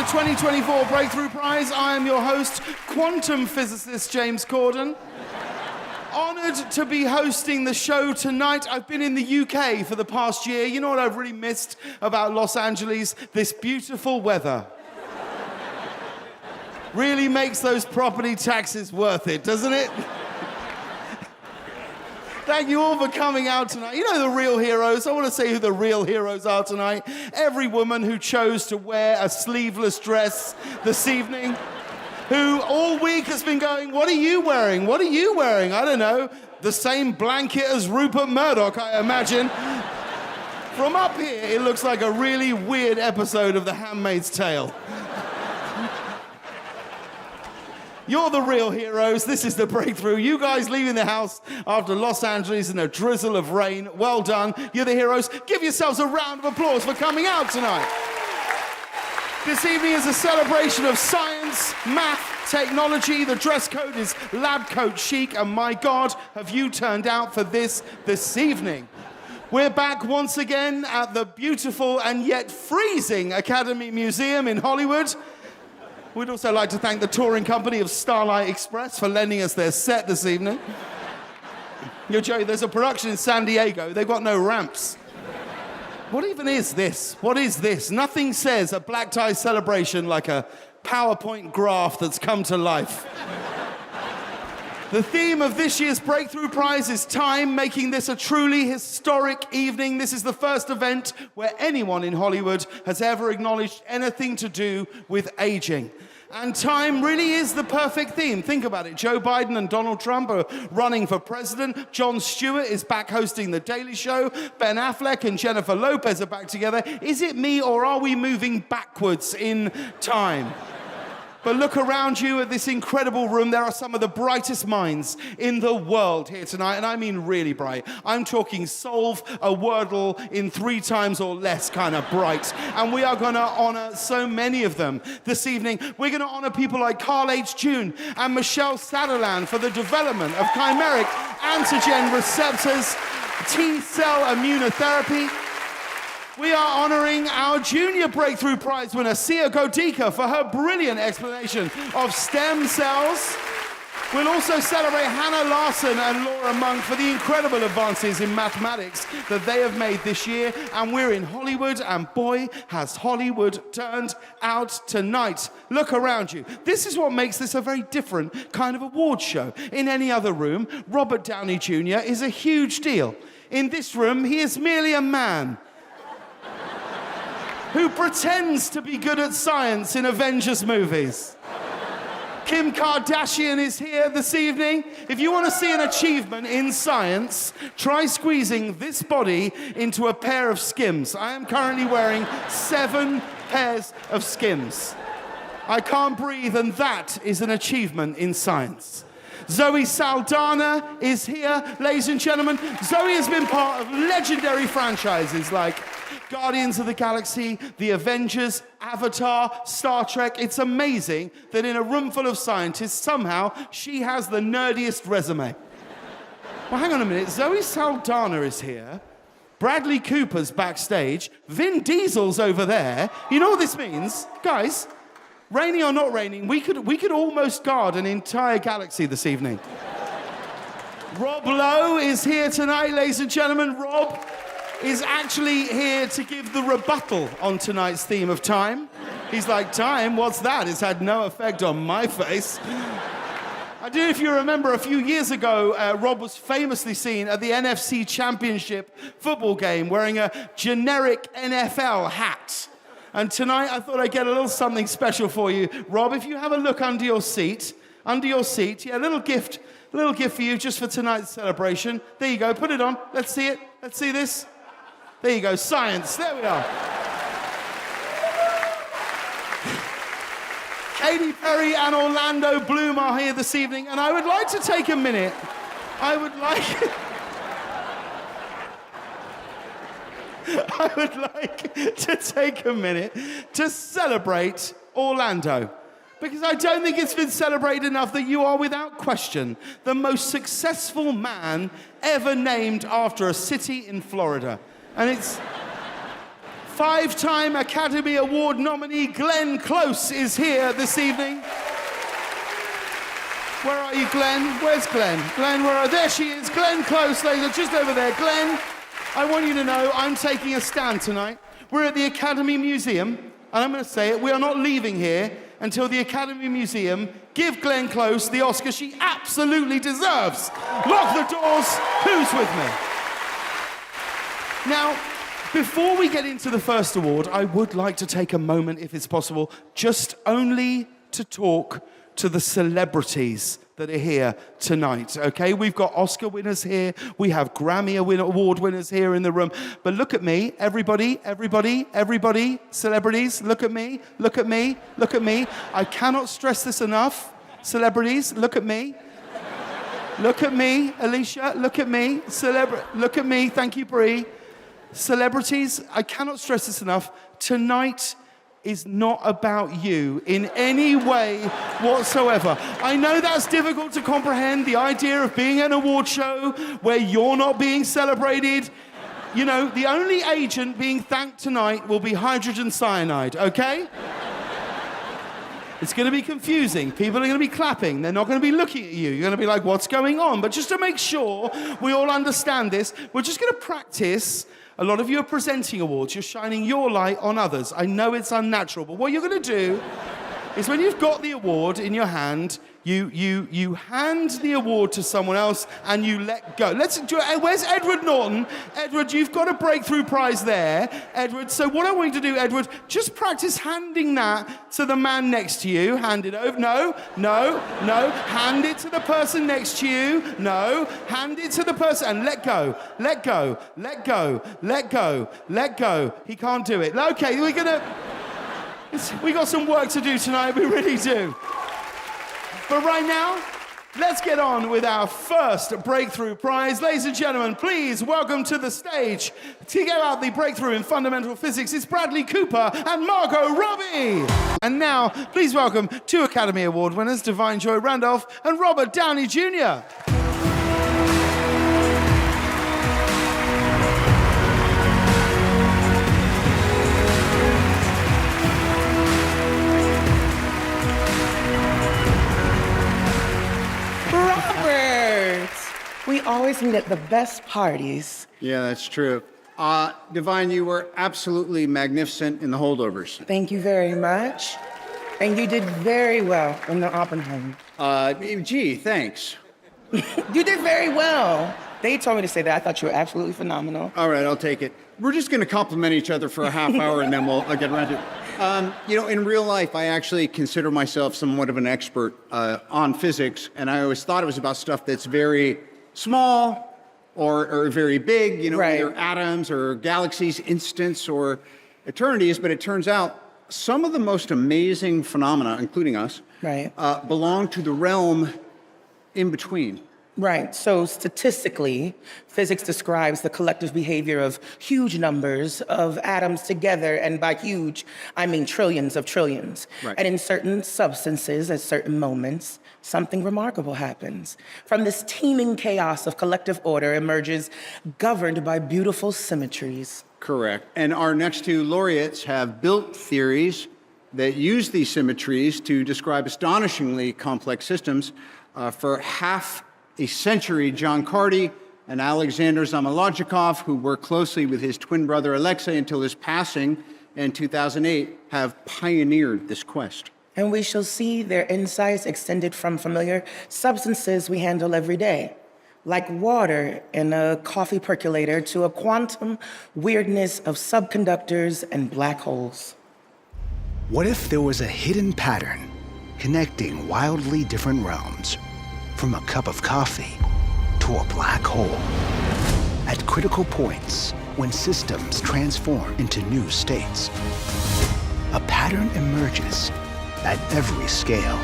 the 2024 Breakthrough Prize. I am your host, quantum physicist James Corden. Honoured to be hosting the show tonight. I've been in the UK for the past year. You know what I've really missed about Los Angeles? This beautiful weather. Really makes those property taxes worth it, doesn't it? Thank you all for coming out tonight. You know the real heroes. I want to say who the real heroes are tonight. Every woman who chose to wear a sleeveless dress this evening, who all week has been going, what are you wearing? What are you wearing? I don't know. The same blanket as Rupert Murdoch, I imagine. From up here, it looks like a really weird episode of The Handmaid's Tale. You're the real heroes. This is the breakthrough. You guys leaving the house after Los Angeles in a drizzle of rain. Well done. You're the heroes. Give yourselves a round of applause for coming out tonight. This evening is a celebration of science, math, technology. The dress code is lab coat chic, and my God, have you turned out for this evening. We're back once again at the beautiful and yet freezing Academy Museum in Hollywood. We'd also like to thank the touring company of Starlight Express for lending us their set this evening. You're joking, there's a production in San Diego. They've got no ramps. What even is this? What is this? Nothing says a black tie celebration like a PowerPoint graph that's come to life. The theme of this year's Breakthrough Prize is time, making this a truly historic evening. This is the first event where anyone in Hollywood has ever acknowledged anything to do with aging. And time really is the perfect theme. Think about it. Joe Biden and Donald Trump are running for president. Jon Stewart is back hosting The Daily Show. Ben Affleck and Jennifer Lopez are back together. Is it me, or are we moving backwards in time? But look around you at this incredible room. There are some of the brightest minds in the world here tonight, and I mean really bright. I'm talking solve a Wordle in 3 times or less kind of bright. And we are going to honor so many of them this evening. We're going to honor people like Carl H. June and Michelle Sutherland for the development of chimeric antigen receptors, T-cell immunotherapy. We are honoring our Junior Breakthrough Prize winner, Sia Godika, for her brilliant explanation of stem cells. We'll also celebrate Hannah Larson and Laura Monk for the incredible advances in mathematics that they have made this year. And we're in Hollywood, and boy, has Hollywood turned out tonight. Look around you. This is what makes this a very different kind of award show. In any other room, Robert Downey Jr. is a huge deal. In this room, he is merely a man who pretends to be good at science in Avengers movies. Kim Kardashian is here this evening. If you want to see an achievement in science, try squeezing this body into a pair of Skims. I am currently wearing 7 pairs of Skims. I can't breathe, and that is an achievement in science. Zoe Saldana is here, ladies and gentlemen. Zoe has been part of legendary franchises like Guardians of the Galaxy, The Avengers, Avatar, Star Trek. It's amazing that in a room full of scientists, somehow she has the nerdiest resume. Well, hang on a minute. Zoe Saldana is here. Bradley Cooper's backstage. Vin Diesel's over there. You know what this means? Guys, raining or not raining, we could almost guard an entire galaxy this evening. Rob Lowe is here tonight, ladies and gentlemen. Rob is actually here to give the rebuttal on tonight's theme of time. He's like, time? What's that? It's had no effect on my face. I don't know if you remember, a few years ago, Rob was famously seen at the NFC Championship football game wearing a generic NFL hat. And tonight, I thought I'd get a little something special for you. Rob, if you have a look under your seat, yeah, a little gift for you just for tonight's celebration. There you go, put it on. Let's see it. Let's see this. There you go, science. There we are. Katy Perry and Orlando Bloom are here this evening, and I would like to take a minute. I would like to take a minute to celebrate Orlando, because I don't think it's been celebrated enough that you are, without question, the most successful man ever named after a city in Florida. And it's 5-time Academy Award nominee Glenn Close is here this evening. Where are you, Glenn? Where's Glenn? Glenn, where are you? There she is. Glenn Close, ladies, just over there. Glenn, I want you to know I'm taking a stand tonight. We're at the Academy Museum, and I'm going to say it, we are not leaving here until the Academy Museum give Glenn Close the Oscar she absolutely deserves. Lock the doors. Who's with me? Now, before we get into the first award, I would like to take a moment, if it's possible, just only to talk to the celebrities that are here tonight, okay? We've got Oscar winners here. We have Grammy Award winners here in the room. But look at me, everybody, celebrities, look at me. I cannot stress this enough. Celebrities, look at me. Look at me, Alicia, look at me. Look at me, thank you, Brie. Celebrities, I cannot stress this enough. Tonight is not about you in any way whatsoever. I know that's difficult to comprehend, the idea of being an award show where you're not being celebrated. You know, the only agent being thanked tonight will be hydrogen cyanide, okay? It's going to be confusing. People are going to be clapping. They're not going to be looking at you. You're going to be like, what's going on? But just to make sure we all understand this, we're just going to practice. A lot of you are presenting awards. You're shining your light on others. I know it's unnatural, but what you're going to do is when you've got the award in your hand, you hand the award to someone else and you let go. Let's do it. Where's Edward Norton? Edward, you've got a breakthrough prize there. Edward, so what I want you to do, Edward, just practice handing that to the man next to you. Hand it over. No. Hand it to the person next to you. No. Hand it to the person and let go. He can't do it. Okay, we got some work to do tonight, we really do. But right now, let's get on with our first breakthrough prize. Ladies and gentlemen, please welcome to the stage to give out the breakthrough in fundamental physics. It's Bradley Cooper and Margot Robbie. And now, please welcome 2 Academy Award winners, Divine Joy Randolph and Robert Downey Jr. We always meet at the best parties. Yeah, that's true. Divine, you were absolutely magnificent in the holdovers. Thank you very much. And you did very well in the Oppenheimer. Gee, thanks. You did very well. They told me to say that. I thought you were absolutely phenomenal. All right, I'll take it. We're just going to compliment each other for a half hour and then we'll get around to it. In real life, I actually consider myself somewhat of an expert on physics, and I always thought it was about stuff that's very small or very big, right. Either atoms or galaxies, instants or eternities, but it turns out some of the most amazing phenomena, including us, right. Belong to the realm in between. Right. So statistically, physics describes the collective behavior of huge numbers of atoms together, and by huge, I mean trillions of trillions. Right. And in certain substances, at certain moments, something remarkable happens. From this teeming chaos of collective order emerges governed by beautiful symmetries. Correct. And our next 2 laureates have built theories that use these symmetries to describe astonishingly complex systems. For half a century, John Cardy and Alexander Zamolodchikov, who worked closely with his twin brother Alexei until his passing in 2008, have pioneered this quest. And we shall see their insights extended from familiar substances we handle every day, like water in a coffee percolator, to a quantum weirdness of subconductors and black holes. What if there was a hidden pattern connecting wildly different realms, from a cup of coffee to a black hole? At critical points, when systems transform into new states, a pattern emerges at every scale.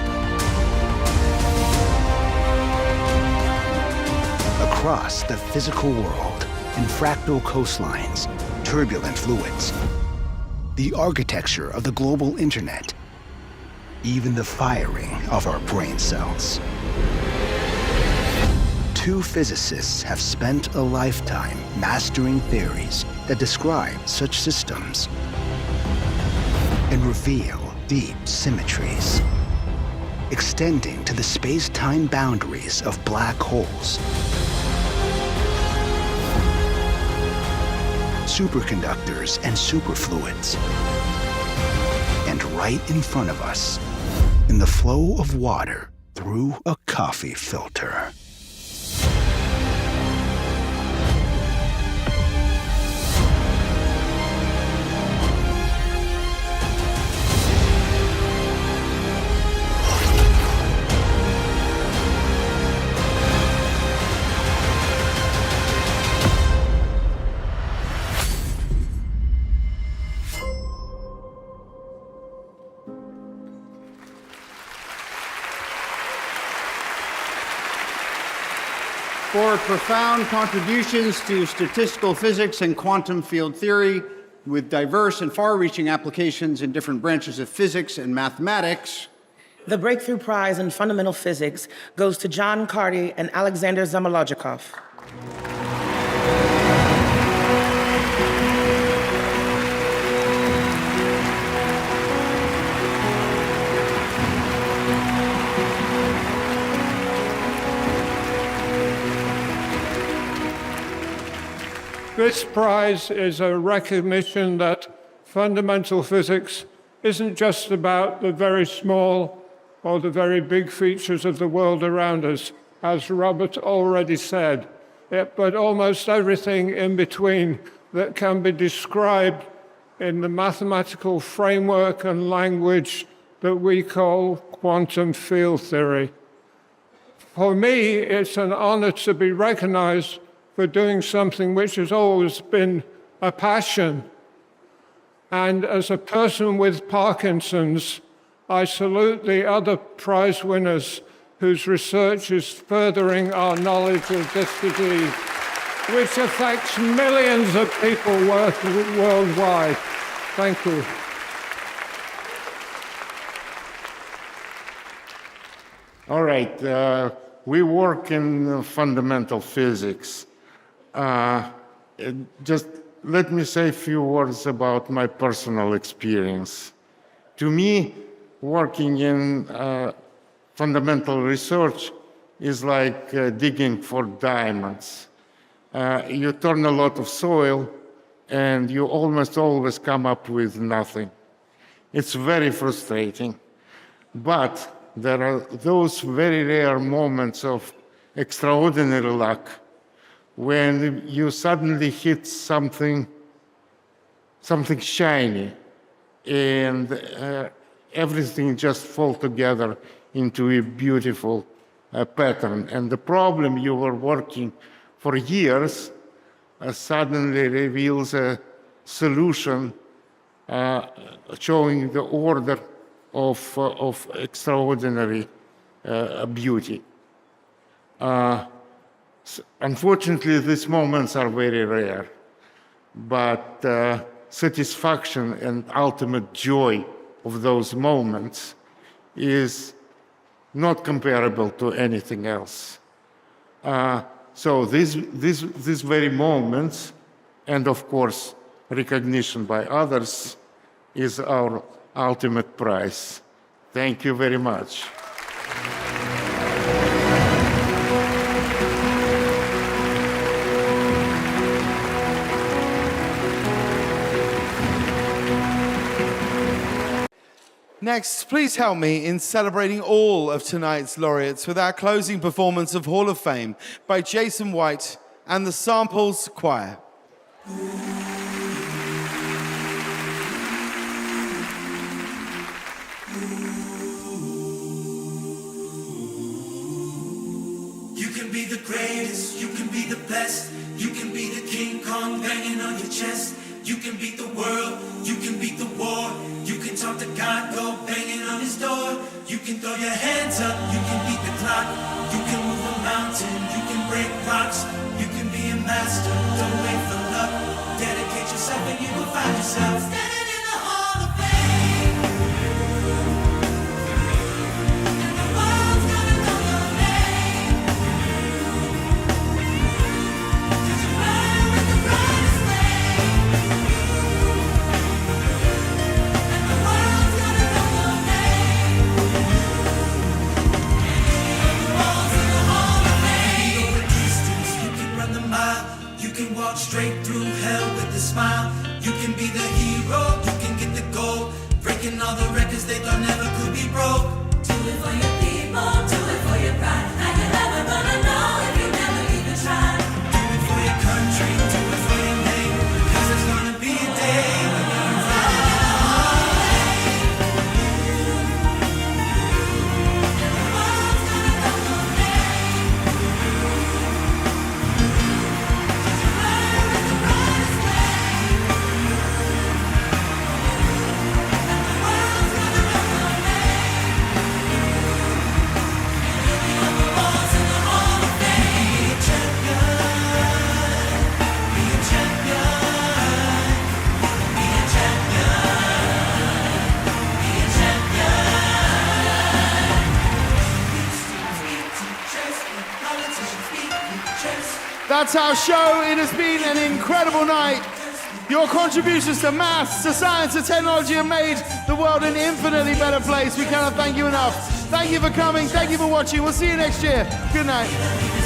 Across the physical world, in fractal coastlines, turbulent fluids, the architecture of the global internet, even the firing of our brain cells. two physicists have spent a lifetime mastering theories that describe such systems and reveal deep symmetries, extending to the space-time boundaries of black holes, superconductors and superfluids, and right in front of us, in the flow of water through a coffee filter. For profound contributions to statistical physics and quantum field theory, with diverse and far-reaching applications in different branches of physics and mathematics, The Breakthrough Prize in Fundamental Physics goes to John Cardy and Alexander Zamolodchikov. This prize is a recognition that fundamental physics isn't just about the very small or the very big features of the world around us, as Robert already said, but almost everything in between that can be described in the mathematical framework and language that we call quantum field theory. For me, it's an honor to be recognized for doing something which has always been a passion. And as a person with Parkinson's, I salute the other prize winners whose research is furthering our knowledge of this disease, which affects millions of people worldwide. Thank you. All right, we work in fundamental physics. Just let me say a few words about my personal experience. To me, working in fundamental research is like digging for diamonds. You turn a lot of soil and you almost always come up with nothing. It's very frustrating. But there are those very rare moments of extraordinary luck when you suddenly hit something shiny and everything just falls together into a beautiful pattern. And the problem you were working for years suddenly reveals a solution showing the order of extraordinary beauty. Unfortunately, these moments are very rare, but satisfaction and ultimate joy of those moments is not comparable to anything else. So these very moments, and of course recognition by others, is our ultimate prize. Thank you very much. Next, please help me in celebrating all of tonight's laureates with our closing performance of Hall of Fame by Jason White and the Samples Choir. You can be the greatest, you can be the best, you can be the King Kong banging on your chest. You can beat the world, you can beat the war. You can talk to God, go banging on his door. You can throw your hands up, you can beat the clock. You can move a mountain, you can break rocks. You can be a master, don't wait for luck. Dedicate yourself and you will find yourself standing in the Hall of Fame. And the world's gonna know your name. smile. You can be the hero, you can get the gold. Breaking all the records they thought never could be broke. Do it for your people, do it for your pride. How you ever gonna know if you never even try? Do it for your country, do it for your name. Cause there's gonna be a day when you're That's our show. It has been an incredible night. Your contributions to maths, to science, to technology have made the world an infinitely better place. We cannot thank you enough. Thank you for coming. Thank you for watching. We'll see you next year. Good night.